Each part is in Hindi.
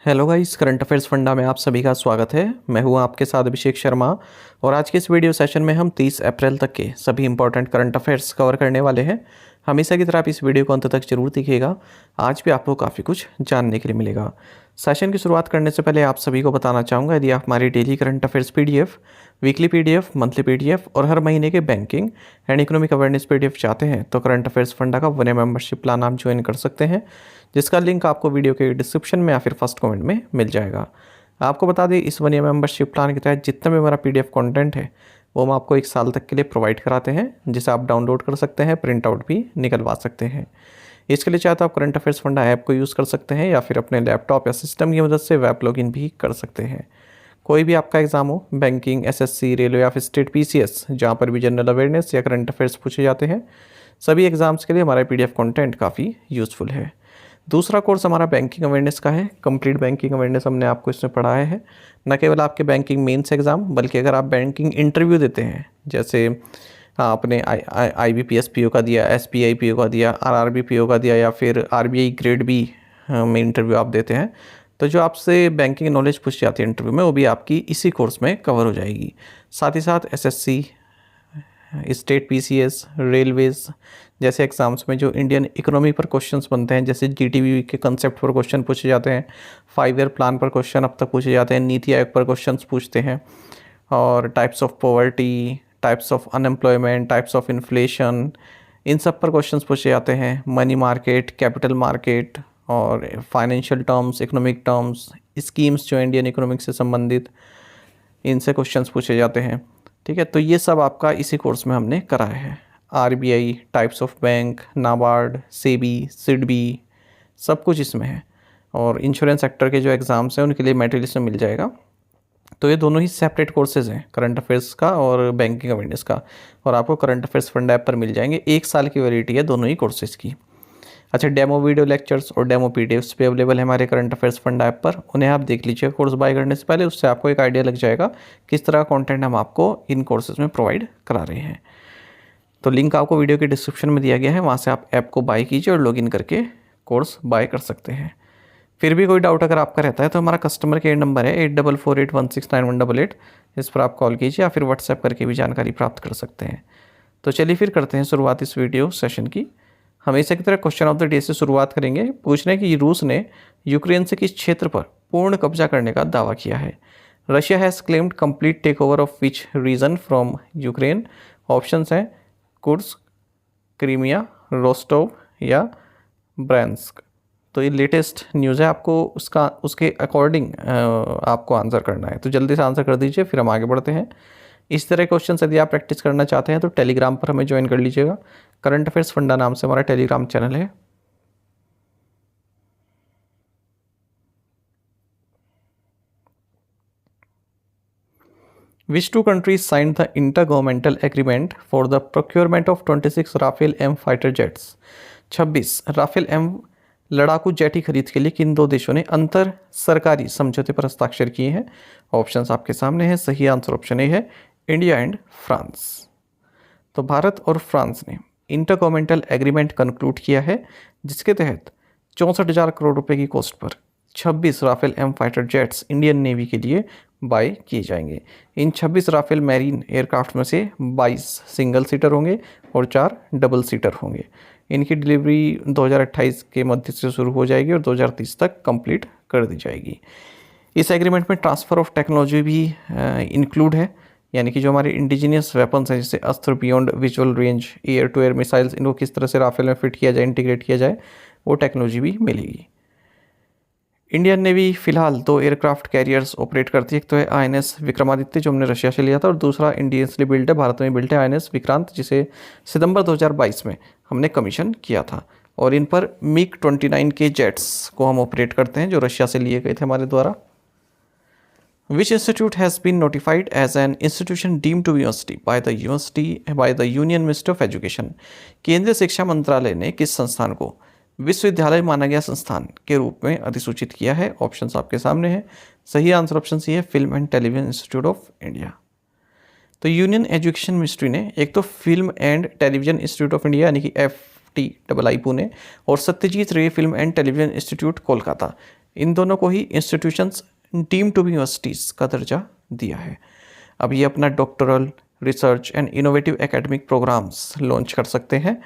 Hello guys, current affairs funda में आप सभी का स्वागत है। मैं हूं आपके साथ अभिषेक शर्मा और आज के इस वीडियो सेशन में हम 30 अप्रैल तक के सभी इंपॉर्टेंट करंट अफेयर्स कवर करने वाले हैं। हमेशा की तरह आप इस वीडियो को अंत तक जरूर देखिएगा। आज भी आपको काफ़ी कुछ जानने के लिए मिलेगा। सेशन की शुरुआत करने से पहले आप सभी को बताना चाहूँगा, यदि आप हमारी daily current affairs PDF, weekly PDF, monthly PDF और हर महीने के banking and economic awareness PDF चाहते हैं तो करंट अफेयर्स फंडा का 1 मेंबरशिप प्लान आप ज्वाइन कर सकते हैं, जिसका लिंक आपको वीडियो के डिस्क्रिप्शन में या फिर फर्स्ट कमेंट में मिल जाएगा। आपको बता दें, इस 1 मेंबरशिप प्लान के तहत जितना भी हमारा पीडीएफ कंटेंट है वो हम आपको 1 साल तक के लिए प्रोवाइड कराते हैं, जिसे आप डाउनलोड कर सकते हैं, प्रिंट आउट भी निकलवा सकते हैं। इसके लिए चाहे तो आप करंट अफेयर्स फंडा ऐप को यूज़ कर सकते हैं या फिर अपने लैपटॉप या सिस्टम की मदद से वेब लॉगिन भी कर सकते हैं। कोई भी आपका एग्जाम हो, बैंकिंग, एसएससी, रेलवे या फिर स्टेट पीसीएस, जहाँ पर भी जनरल अवेयरनेस या करंट अफेयर्स पूछे जाते हैं, सभी एग्जाम्स के लिए हमारा पीडीएफ कंटेंट काफ़ी यूज़फुल है। दूसरा कोर्स हमारा बैंकिंग अवेयरनेस का है। कंप्लीट बैंकिंग अवेयरनेस हमने आपको इसमें पढ़ाया है। न केवल आपके बैंकिंग मेंस एग्ज़ाम, बल्कि अगर आप बैंकिंग इंटरव्यू देते हैं, जैसे आपने आईबीपीएस पीओ का दिया, एसबीआई पीओ का दिया, आरआरबी पीओ का दिया या फिर आरबीआई ग्रेड बी में इंटरव्यू आप देते हैं, तो जो आपसे बैंकिंग नॉलेज पूछी जाती है इंटरव्यू में, वो भी आपकी इसी कोर्स में कवर हो जाएगी। साथ ही साथ एसएससी, स्टेट पीसीएस, रेलवेज जैसे एग्ज़ाम्स में जो इंडियन इकोनॉमी पर क्वेश्चंस बनते हैं, जैसे जीटीबी के कंसेप्ट पर क्वेश्चन पूछे जाते हैं, 5 ईयर प्लान पर क्वेश्चन अब तक पूछे जाते हैं, नीति आयोग पर क्वेश्चंस पूछते हैं, और types of poverty, types of unemployment, types of inflation, इन सब पर क्वेश्चंस पूछे जाते हैं। मनी मार्केट, कैपिटल मार्केट और financial terms, economic terms, schemes जो इंडियन इकोनॉमिक से संबंधित, इनसे क्वेश्चंस पूछे जाते हैं। ठीक है, तो ये सब आपका इसी कोर्स में हमने कराया है। RBI, types of bank, NABARD, SEBI, SIDBI, सब कुछ इसमें है। और इंश्योरेंस सेक्टर के जो एग्ज़ाम्स हैं उनके लिए मटेरियल इसमें मिल जाएगा। तो ये दोनों ही सेपरेट कोर्सेज हैं, करंट अफेयर्स का और बैंकिंग अवेयरनेस का, और आपको करंट अफेयर्स फंड ऐप पर मिल जाएंगे। 1 साल की वैलिडिटी है दोनों ही कोर्सेज की। अच्छा, डेमो वीडियो लेक्चर्स और डेमो पीडीएफ्स भी अवेलेबल है हमारे करंट अफेयर्स फंड ऐप पर। उन्हें आप देख लीजिए कोर्स बाय करने से पहले, उससे आपको एक आइडिया लग जाएगा किस तरह का कंटेंट हम आपको इन कोर्सेज में प्रोवाइड करा रहे हैं। तो लिंक आपको वीडियो के डिस्क्रिप्शन में दिया गया है, वहाँ से आप ऐप को बाय कीजिए और लॉगिन करके कोर्स बाय कर सकते हैं। फिर भी कोई डाउट अगर आपका रहता है तो हमारा कस्टमर केयर नंबर है 8448169188, इस पर आप कॉल कीजिए या फिर व्हाट्सएप करके भी जानकारी प्राप्त कर सकते हैं। तो चलिए फिर करते हैं शुरुआत इस वीडियो सेशन की। हमेशा की तरह क्वेश्चन ऑफ द डे से शुरुआत करेंगे। पूछ रहे हैं कि रूस ने यूक्रेन से किस क्षेत्र पर पूर्ण कब्जा करने का दावा किया है। Russia has claimed complete take over of which region from Ukraine. Options हैं कुर्स्क, क्रीमिया, रोस्टोव या ब्रैंस्क। तो ये लेटेस्ट न्यूज़ है, आपको उसके अकॉर्डिंग आपको आंसर करना है। तो जल्दी से आंसर कर दीजिए, फिर हम आगे बढ़ते हैं। इस तरह के क्वेश्चन यदि आप प्रैक्टिस करना चाहते हैं तो टेलीग्राम पर हमें ज्वाइन कर लीजिएगा। करंट अफेयर्स फंडा नाम से हमारा टेलीग्राम चैनल है। Which two countries signed the intergovernmental agreement for the procurement of 26 Rafale M fighter jets. 26 Rafale M लड़ाकू जेट की खरीद के लिए किन 2 देशों ने अंतर सरकारी समझौते पर हस्ताक्षर किए हैं। ऑप्शंस आपके सामने हैं। सही आंसर ऑप्शन ए है, इंडिया एंड फ्रांस। तो भारत और फ्रांस ने इंटरगवर्नमेंटल एग्रीमेंट कंक्लूड किया है, जिसके तहत 64,000 करोड़ रुपए की कॉस्ट पर 26 Rafale M fighter jets Indian navy के लिए बाय किए जाएंगे। इन 26 राफेल मैरीन एयरक्राफ्ट में से 22 सिंगल सीटर होंगे और 4 डबल सीटर होंगे। इनकी डिलीवरी 2028 के मध्य से शुरू हो जाएगी और 2030 तक कंप्लीट कर दी जाएगी। इस एग्रीमेंट में ट्रांसफ़र ऑफ टेक्नोलॉजी भी इंक्लूड है, यानी कि जो हमारे इंडिजीनियस वेपन्स हैं, जैसे Astra beyond visual range, air to air missiles, इनको किस तरह से राफेल में फिट किया जाए, इंटीग्रेट किया जाए, वो टेक्नोलॉजी भी मिलेगी। इंडियन नेवी फिलहाल 2 एयरक्राफ्ट कैरियर्स ऑपरेट करती है। एक तो है आईएनएस विक्रमादित्य, जो हमने रशिया से लिया था, और दूसरा इंडियंसली बिल्ट है, भारत में बिल्ट है, आईएनएस विक्रांत, जिसे सितंबर 2022 में हमने कमीशन किया था। और इन पर मिग 29 के जेट्स को हम ऑपरेट करते हैं, जो रशिया से लिए गए थे हमारे द्वारा। Which institute has been notified as an institution deemed to be university by the Union Ministry of Education? केंद्रीय शिक्षा मंत्रालय ने किस संस्थान को विश्वविद्यालय माना गया संस्थान के रूप में अधिसूचित किया है। ऑप्शंस आपके सामने हैं। सही आंसर ऑप्शन सी है, film and television institute of India. तो यूनियन एजुकेशन मिनिस्ट्री ने एक तो film and television institute of India यानी कि FTII पुणे और Satyajit Ray film and television institute Kolkata, इन दोनों को ही institutions deemed to be universities का दर्जा दिया है। अब ये अपना doctoral research and innovative academic programmes launch कर सकते हैं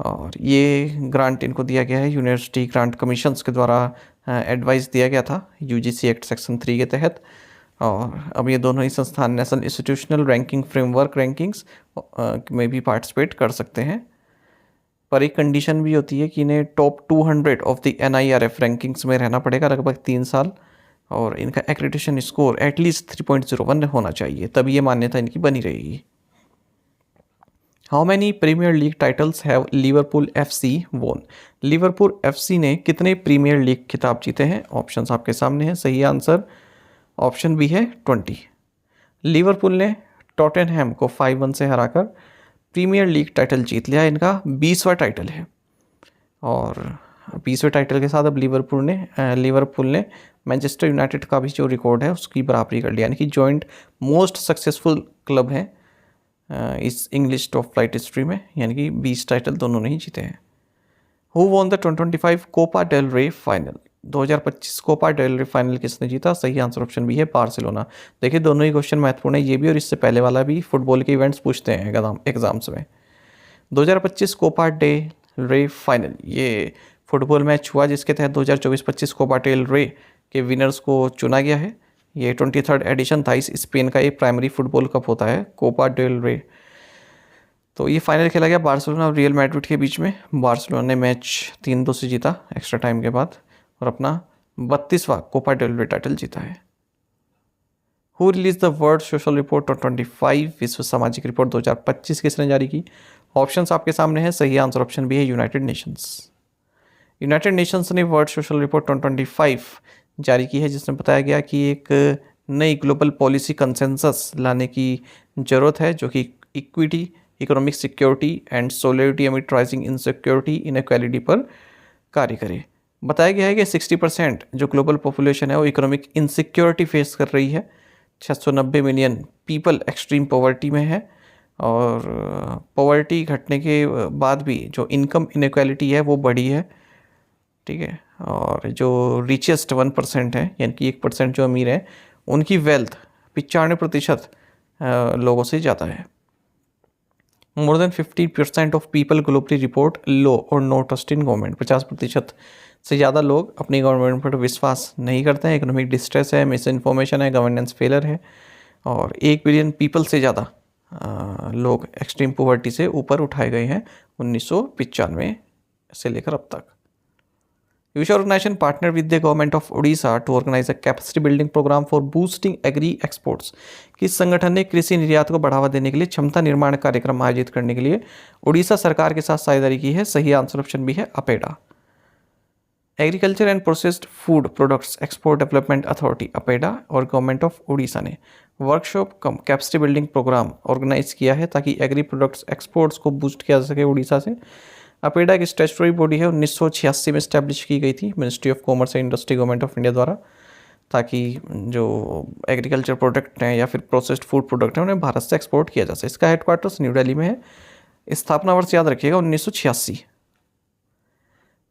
और ये ग्रांट इनको दिया गया है यूनिवर्सिटी ग्रांट कमीशंस के द्वारा एडवाइस दिया गया था UGC एक्ट सेक्शन 3 के तहत। और अब ये दोनों ही संस्थान national institutional ranking framework rankings में भी पार्टिसिपेट कर सकते हैं, पर एक कंडीशन भी होती है कि इन्हें top 200 of the NIRF rankings में रहना पड़ेगा लगभग 3 साल और इनका एक्रेडिटेशन स्कोर एटलीस्ट 3.01 होना चाहिए, तभी ये मान्यता इनकी बनी रहेगी। How many premier league titles have Liverpool FC won? Liverpool FC ने कितने प्रीमियर लीग खिताब जीते हैं? ऑप्शंस आपके सामने हैं। सही आंसर ऑप्शन बी है 20। लिवरपूल ने टॉटनहैम को 5-1 से हराकर प्रीमियर लीग टाइटल जीत लिया। इनका 20वां टाइटल है और 20वें टाइटल के साथ अब लिवरपूल ने मैनचेस्टर यूनाइटेड का भी जो रिकॉर्ड है उसकी बराबरी कर लिया, यानी कि जॉइंट मोस्ट सक्सेसफुल क्लब है इस इंग्लिश टॉप फ्लाइट हिस्ट्री में, यानी कि 20 टाइटल दोनों ने ही जीते हैं। Who won the 2025 Copa del Rey final? 2025 Copa del Rey final किसने जीता? सही आंसर ऑप्शन बी है बार्सिलोना। देखिए दोनों ही क्वेश्चन महत्वपूर्ण है, ये भी और इससे पहले वाला भी फुटबॉल के इवेंट्स पूछते हैं एग्जाम्स में। 2025 कोपा डेल रे फाइनल ये फुटबॉल मैच हुआ जिसके तहत 2024-25 कोपा डेल रे के विनर्स को चुना गया है। ये 23rd एडिशन था, इस स्पेन का एक प्राइमरी फुटबॉल कप होता है कोपा डेल रे। तो ये फाइनल खेला गया बार्सिलोना और रियल मैड्रिड के बीच में। बार्सिलोना ने मैच 3-2 से जीता एक्स्ट्रा टाइम के बाद और अपना 32वां कोपा डेल रे टाइटल जीता है। Who release the world social report 2025? विश्व सामाजिक रिपोर्ट 2025 किसने जारी की? ऑप्शंस आपके सामने हैं। सही आंसर ऑप्शन बी है यूनाइटेड नेशंस। यूनाइटेड नेशंस ने वर्ल्ड सोशल रिपोर्ट 2025 जारी की है जिसमें बताया गया कि एक नई ग्लोबल पॉलिसी कंसेंसस लाने की ज़रूरत है जो कि equity, economic security and solidarity amid rising insecurity inequality पर कार्य करे। बताया गया है कि 60% जो ग्लोबल पॉपुलेशन है वो इकोनॉमिक इनसिक्योरिटी फेस कर रही है। 690 मिलियन पीपल एक्सट्रीम पॉवर्टी में है और पॉवर्टी घटने के बाद भी जो इनकम इनइक्वालिटी है वो बढ़ी है, ठीक है। और जो रिचेस्ट 1% है, यानी कि 1% जो अमीर है, उनकी वेल्थ 95% लोगों से ज़्यादा है। More than 50% of people globally report low और नो ट्रस्ट इन गवर्नमेंट। 50% से ज़्यादा लोग अपनी गवर्नमेंट पर विश्वास नहीं करते हैं। इकोनॉमिक डिस्ट्रेस है, मिस इन्फॉर्मेशन है, गवर्नेंस फेलर है और 1 बिलियन पीपल से ज़्यादा लोग एक्सट्रीम पॉवर्टी से ऊपर उठाए गए हैं 1995 से लेकर अब तक। Which organisation partner with the government of Orissa to organise a capacity building programme for boosting agri exports. किस संगठन ने कृषि निर्यात को बढ़ावा देने के लिए क्षमता निर्माण कार्यक्रम आयोजित करने के लिए उड़ीसा सरकार के साथ साझेदारी की है? सही आंसर ऑप्शन भी है APEDA. Agriculture and processed food products export development authority APEDA और गवर्नमेंट ऑफ उड़ीसा ने वर्कशॉप कम कैपेसिटी बिल्डिंग प्रोग्राम ऑर्गेनाइज किया है ताकि एग्री प्रोडक्ट्स एक्सपोर्ट्स को बूस्ट किया जा सके उड़ीसा से। अपेडा की स्टैट्यूटरी बॉडी है, 1986 में स्टैब्लिश की गई थी ministry of commerce and industry government of India द्वारा, ताकि जो एग्रीकल्चर प्रोडक्ट हैं या फिर प्रोसेस्ड फूड प्रोडक्ट हैं उन्हें भारत से एक्सपोर्ट किया जा सके। इसका हेडक्वार्टर्स न्यू दिल्ली में है। स्थापना वर्ष याद रखिएगा 1986।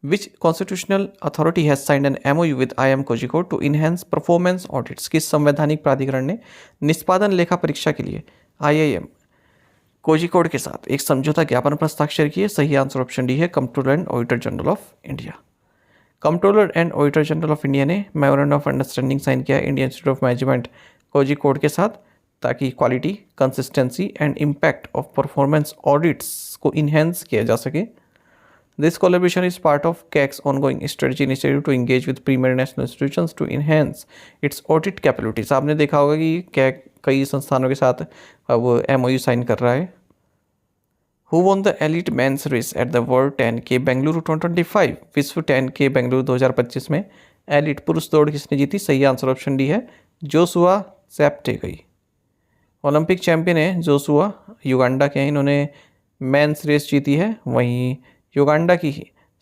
Which constitutional authority has signed an MOU with IIM Kozhikode to enhance performance audits? किस संवैधानिक प्राधिकरण ने निष्पादन लेखा परीक्षा के लिए IIM कोझिकोड के साथ एक समझौता ज्ञापन पर हस्ताक्षर किए? सही आंसर ऑप्शन डी है controller and auditor general of India. Controller and auditor general of India ने मेमोरेंडम ऑफ अंडरस्टैंडिंग साइन किया Indian institute of management Kozhikode के साथ ताकि quality, consistency and impact of performance audits को इन्हेंस किया जा सके। This collaboration is part of CAG's ongoing strategy initiative to engage with premier national institutions to enhance its audit capabilities. आपने देखा होगा कि कैक कई संस्थानों के साथ अब MOU साइन कर रहा है। Who won the elite men's race at the world 10K Bengaluru 2025? विश्व 10K बेंगलुरु 2025 में एलिट पुरुष दौड़ किसने जीती? सही आंसर ऑप्शन डी है जोशुआ चेप्टेगई। ओलंपिक चैंपियन है जोशुआ, युगांडा के हैं, इन्होंने मेंस रेस जीती है। वहीं युगांडा की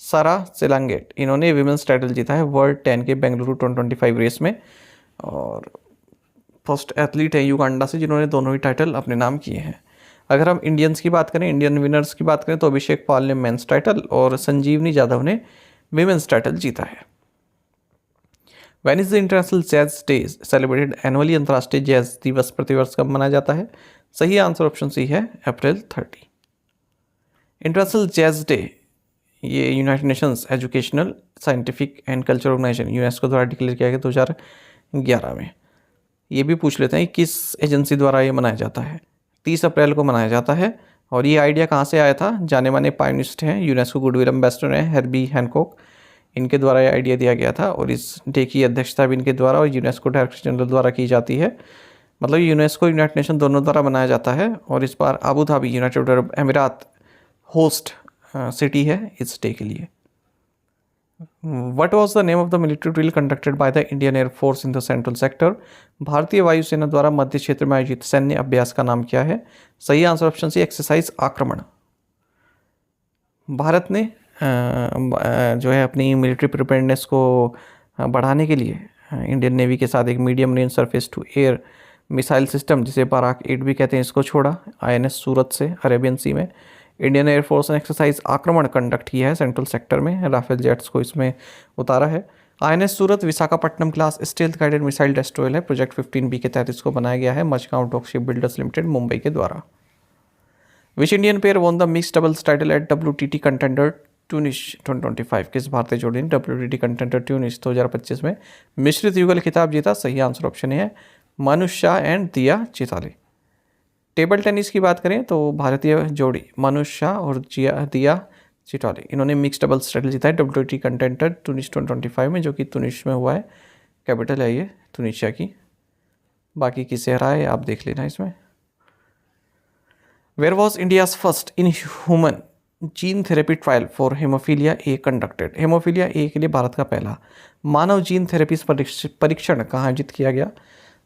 सारा सेलांगेट, इन्होंने विमेंस टाइटल जीता है वर्ल्ड 10K बेंगलुरु 2025 रेस में और फर्स्ट एथलीट है युगांडा से जिन्होंने दोनों ही टाइटल अपने नाम किए हैं। अगर हम इंडियंस की बात करें, इंडियन विनर्स की बात करें, तो अभिषेक पाल ने मेंस टाइटल और संजीवनी जाधव ने विमेंस टाइटल जीता है। When is the international jazz day celebrated annually? अंतर्राष्ट्रीय जैज दिवस प्रतिवर्ष कब मनाया जाता है? सही आंसर ऑप्शन सी है अप्रैल 30। इंटरनेशनल जैज डे ये United Nations Educational Scientific and Cultural Organisation UNESCO द्वारा डिक्लेयर किया गया 2011 में। ये भी पूछ लेते हैं किस एजेंसी द्वारा ये मनाया जाता है। 30 अप्रैल को मनाया जाता है। और ये आइडिया कहाँ से आया था? जाने माने पायनिस्ट हैं, यूनेस्को गुडविल एम्बेसडर हैं हेर्बी हैनकॉक, इनके द्वारा ये आइडिया दिया गया था। और इस डे की अध्यक्षता भी इनके द्वारा और यूनेस्को डायरेक्टर जनरल द्वारा की जाती है। मतलब यूनेस्को यूनाइटेड नेशन दोनों द्वारा बनाया जाता है। और इस बार अबू धाबी यूनाइटेड अरब अमीरात होस्ट सिटी है इस डे के लिए। What was the name of the military drill conducted by the Indian Air Force in the central sector? भारतीय वायुसेना द्वारा मध्य क्षेत्र में आयोजित सैन्य अभ्यास का नाम क्या है? सही आंसर ऑप्शन सी एक्सरसाइज आक्रमण। भारत ने जो है अपनी मिलिट्री प्रिपेयर्डनेस को बढ़ाने के लिए इंडियन नेवी के साथ एक medium range surface to air missile system जिसे बाराक 8 भी कहते हैं इसको छोड़ा INS सूरत से अरेबियन सी में। इंडियन एयरफोर्स ने एक्सरसाइज आक्रमण कंडक्ट किया है सेंट्रल सेक्टर में, राफेल जेट्स को इसमें उतारा है। INS Surat Visakhapatnam class stealth guided missile destroyer है, प्रोजेक्ट 15B के तहत इसको बनाया गया है Mazagon dock ship builders limited Mumbai के द्वारा। Which Indian pair won the mixed doubles title at WTT contender Tunis 2025? किस भारतीय जोड़ी ने WTT कंटेंडर ट्यूनिस 2025 में मिश्रित युगल खिताब जीता? सही आंसर ऑप्शन है मानुष शाह एंड दिया चिताले। टेबल टेनिस की बात करें तो भारतीय जोड़ी मानुष शाह और दिया चिताले इन्होंने मिक्स डबल्स टाइटल जीता है WTT कंटेंडर ट्यूनिस 2025 में, जो कि तुनिस में हुआ है, कैपिटल है ये तुनिशिया की। बाकी किसे हरा है आप देख लेना इसमें। Where was India's first in human gene therapy trial for hemophilia A conducted? Hemophilia A के लिए भारत का पहला मानव जीन थेरेपी परीक्षण कहाँ आयोजित किया गया?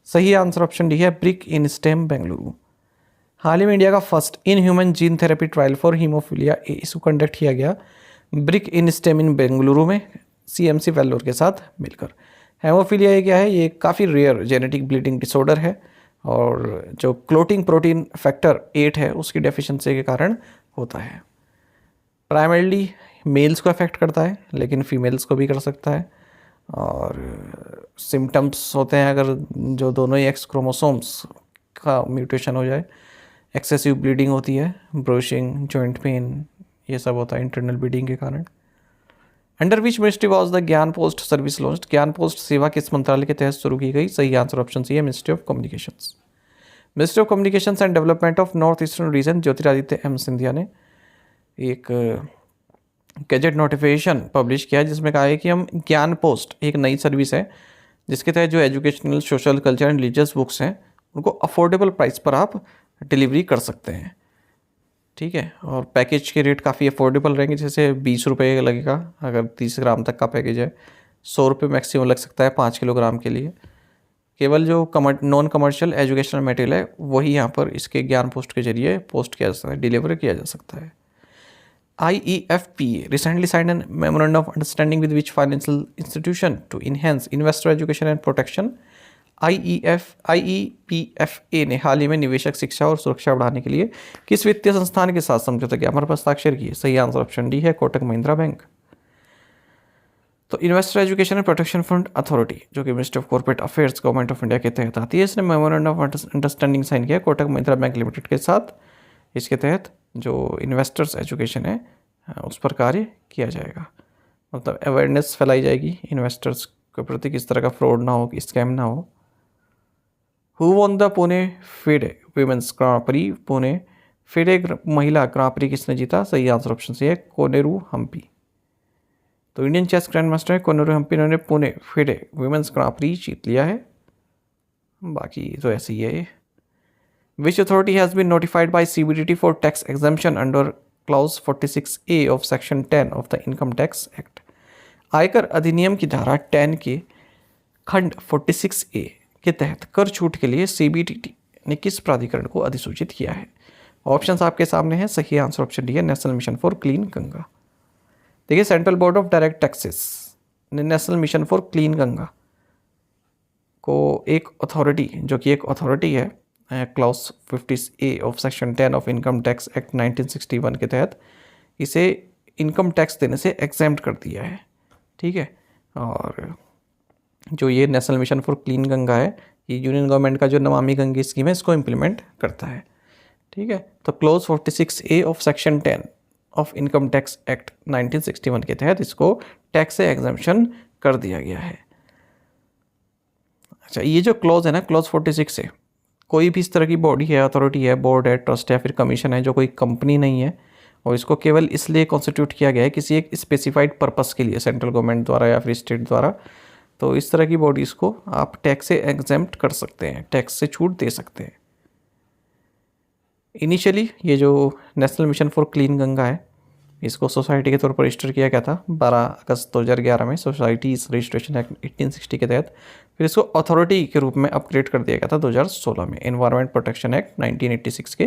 सही आंसर ऑप्शन डी है ब्रिक इन स्टेम बेंगलुरु। हाल ही में इंडिया का first in human gene therapy trial for haemophilia A इसको कंडक्ट किया गया brick in stem in Bengaluru में CMC वेल्लोर के साथ मिलकर। हेमोफीलिया ए क्या है? ये काफ़ी रेयर जेनेटिक ब्लीडिंग डिसऑर्डर है और जो क्लोटिंग प्रोटीन फैक्टर 8 है उसकी डेफिशिएंसी के कारण होता है। प्राइमरली मेल्स को अफेक्ट करता है लेकिन फीमेल्स को भी कर सकता है। और सिम्टम्स होते हैं अगर जो दोनों ही X क्रोमोसोम्स का म्यूटेशन हो जाए, एक्सेसिव ब्लीडिंग होती है, ब्रोशिंग, जॉइंट पेन, ये सब होता है इंटरनल ब्लीडिंग के कारण। Under which ministry was the ज्ञान पोस्ट सर्विस लॉन्च्ड? ज्ञान पोस्ट सेवा किस मंत्रालय के तहत शुरू की गई? सही आंसर ऑप्शन सी है ministry of communications. Ministry of communications and development of north eastern region Jyotiraditya M Scindia ने एक गैजेट नोटिफिकेशन पब्लिश किया है जिसमें कहा है कि हम ज्ञान पोस्ट एक नई सर्विस है जिसके तहत जो educational, social, culture and religious books हैं उनको अफोर्डेबल प्राइस पर आप डिलीवरी कर सकते हैं। ठीक है, और पैकेज के रेट काफ़ी अफोर्डेबल रहेंगे, जैसे 20 रुपये लगेगा अगर 30 ग्राम तक का पैकेज है, 100 रुपये मैक्सिमम लग सकता है 5 किलोग्राम के लिए। केवल जो नॉन कमर्शियल एजुकेशनल मटेरियल है वही यहाँ पर इसके ज्ञान पोस्ट के जरिए पोस्ट किया जा सकता है, डिलीवर किया जा सकता है। IEFP recently signed a memorandum of understanding with which financial institution to enhance investor education and protection? IEPFA ने हाल ही में निवेशक शिक्षा और सुरक्षा बढ़ाने के लिए किस वित्तीय संस्थान के साथ समझौता ज्ञापन पर हस्ताक्षर किए? सही आंसर ऑप्शन डी है कोटक महिंद्रा बैंक। तो investor education and protection fund authority जो कि ministry of corporate affairs government of India के तहत आती है, इसने मेमोरेंडम ऑफ अंडरस्टैंडिंग साइन किया कोटक महिंद्रा बैंक लिमिटेड के साथ। इसके तहत जो इन्वेस्टर्स एजुकेशन है उस पर कार्य किया जाएगा, मतलब अवेयरनेस फैलाई जाएगी इन्वेस्टर्स के प्रति, किस तरह का फ्रॉड ना हो, स्कैम ना हो। Who won the Pune FIDE women's grand prix? Pune FIDE महिला ग्रां प्री किसने जीता? सही आंसर ऑप्शन सी है कोनेरू हम्पी। तो Indian chess grand master Koneru Humpy ने Pune FIDE women's grand prix जीत लिया है। बाकी तो ऐसे ही है। Which authority has been notified by CBDT for tax exemption under clause 46A of section 10 of the Income Tax Act? आयकर अधिनियम की धारा 10 के खंड 46A के तहत कर छूट के लिए CBDT ने किस प्राधिकरण को अधिसूचित किया है? ऑप्शंस आपके सामने हैं, सही आंसर ऑप्शन डी है national mission for clean Ganga. देखिए, central board of direct taxes ने national mission for clean Ganga को एक अथॉरिटी, जो कि एक अथॉरिटी है clause 50A of section 10 of income tax act 1961 के तहत इसे इनकम टैक्स देने से एग्जेम्प्ट कर दिया है। ठीक है, और जो ये national mission for clean Ganga है, ये यूनियन गवर्नमेंट का जो नमामि गंगे स्कीम है इसको इम्प्लीमेंट करता है। ठीक है, तो clause 46A of section 10 of income tax act 1961 के तहत इसको टैक्स से एग्जेम्पशन कर दिया गया है। अच्छा, ये जो क्लॉज है ना, क्लॉज 46 है, कोई भी इस तरह की बॉडी है, अथॉरिटी है, बोर्ड है, ट्रस्ट है, फिर कमीशन है, जो कोई कंपनी नहीं है और इसको केवल इसलिए कॉन्स्टिट्यूट किया गया है किसी एक स्पेसिफाइड पर्पस के लिए, सेंट्रल गवर्नमेंट द्वारा या फिर स्टेट द्वारा, तो इस तरह की बॉडीज़ को आप टैक्स से एग्जेम्प्ट कर सकते हैं, टैक्स से छूट दे सकते हैं। इनिशियली ये जो national mission for clean Ganga है, इसको सोसाइटी के तौर पर रजिस्टर किया गया था 12 अगस्त 2011 में सोसाइटीज़ रजिस्ट्रेशन एक्ट 1860 के तहत। फिर इसको अथॉरिटी के रूप में अपग्रेड कर दिया गया था 2016 में एनवायरनमेंट प्रोटेक्शन एक्ट 1986 के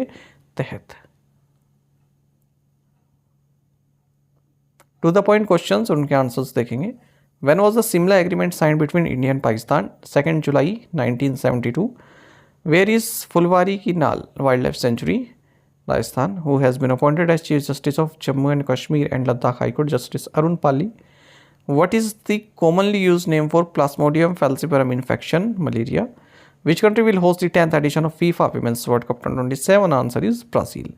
तहत। टू द पॉइंट क्वेश्चंस, उनके आंसर्स देखेंगे। When was the Shimla agreement signed between India and Pakistan? 2 जुलाई 1972। Where is Phulwari ki Nal wild life sanctuary? Rajasthan. Who has been appointed as Chief Justice of Jammu and Kashmir and Ladakh High Court? Justice Arun Pali. What is the commonly used name for Plasmodium falciparum infection, malaria? Which country will host the 10th edition of FIFA Women's World Cup 2027? Answer is Brazil.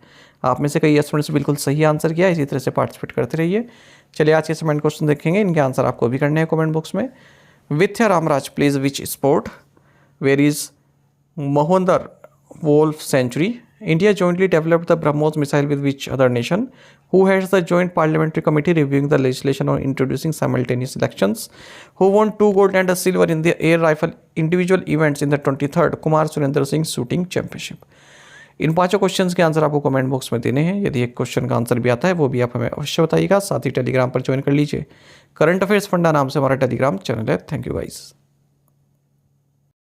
आप में से कई स्टूडेंट्स बिल्कुल सही आंसर किया, इसी तरह से पार्टिसिपेट करते रहिए। चलिए आज के असाइनमेंट क्वेश्चन देखेंगे, इनके आंसर आपको भी करने हैं कमेंट बॉक्स में। Vithya Ramraj plays which sport? Where is Mahuadanr wolf sanctuary? India jointly developed the BrahMos missile with which other nation? Who heads the Joint Parliamentary Committee reviewing the legislation on introducing simultaneous elections? Who won 2 gold and a silver in the air rifle individual events in the 23rd Kumar Surendra Singh Shooting Championship? इन पांचों क्वेश्चंस के आंसर आपको कमेंट बॉक्स में देने हैं। यदि एक क्वेश्चन का आंसर भी आता है वो भी आप हमें अवश्य बताइएगा। साथ ही टेलीग्राम पर ज्वाइन कर लीजिए। करंट अफेयर्स फंडा नाम से हमारा टेलीग्राम चैनल है। Thank you guys.